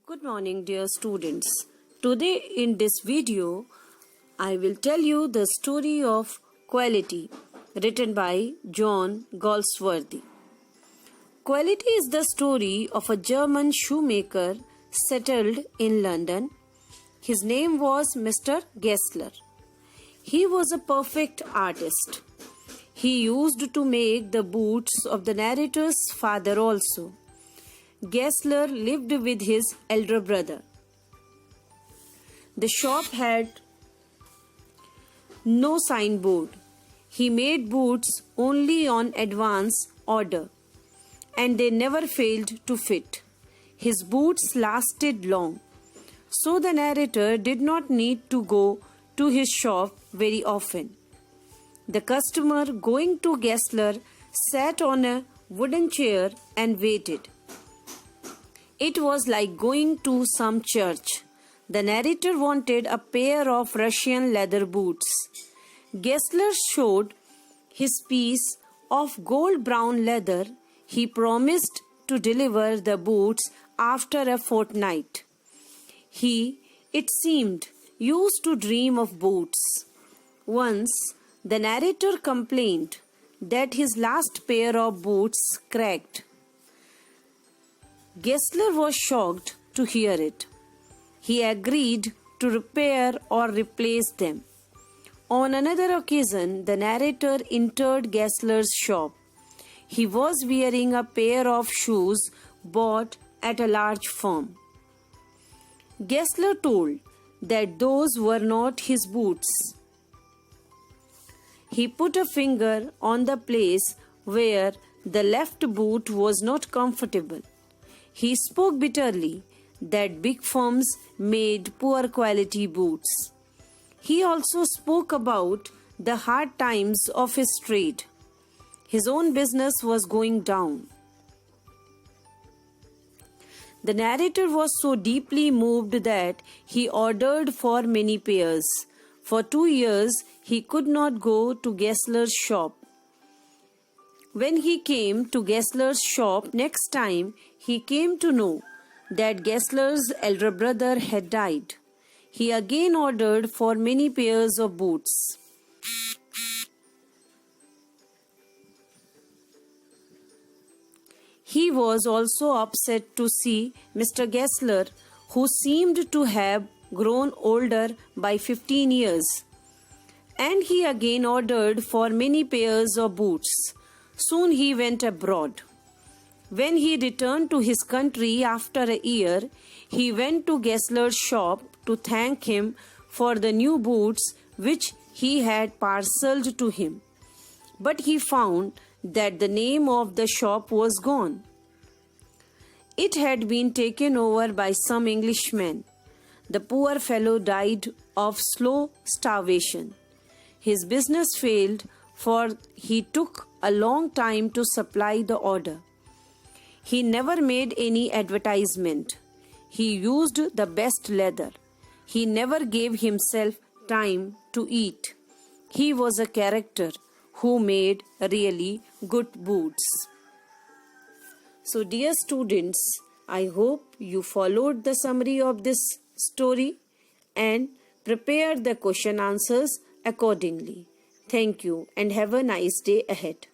Good morning, dear students. Today in this video, I will tell you the story of Quality, written by John Galsworthy. Quality is the story of a German shoemaker settled in London. His name was Mr. Gessler. He was a perfect artist. He used to make the boots of the narrator's father also. Gessler lived with his elder brother. The shop had no signboard. He made boots only on advance order, and they never failed to fit. His boots lasted long, so the narrator did not need to go to his shop very often. The customer going to Gessler sat on a wooden chair and waited. It was like going to some church. The narrator wanted a pair of Russian leather boots. Gessler showed his piece of gold brown leather. He promised to deliver the boots after a fortnight. He, it seemed, used to dream of boots. Once, the narrator complained that his last pair of boots cracked. Gessler was shocked to hear it. He agreed to repair or replace them. On another occasion, the narrator entered Gessler's shop. He was wearing a pair of shoes bought at a large firm. Gessler told that those were not his boots. He put a finger on the place where the left boot was not comfortable. He spoke bitterly that big firms made poor quality boots. He also spoke about the hard times of his trade. His own business was going down. The narrator was so deeply moved that he ordered for many pairs. For 2 years, he could not go to Gessler's shop. When he came to Gessler's shop next time, he came to know that Gessler's elder brother had died. He again ordered for many pairs of boots. He was also upset to see Mr. Gessler, who seemed to have grown older by 15 years. And he again ordered for many pairs of boots. Soon he went abroad. When he returned to his country after a year, he went to Gessler's shop to thank him for the new boots which he had parcelled to him. But he found that the name of the shop was gone. It had been taken over by some Englishman. The poor fellow died of slow starvation. His business failed, for he took a long time to supply the order. He never made any advertisement. He used the best leather. He never gave himself time to eat. He was a character who made really good boots. So, dear students, I hope you followed the summary of this story and prepared the question answers accordingly. Thank you and have a nice day ahead.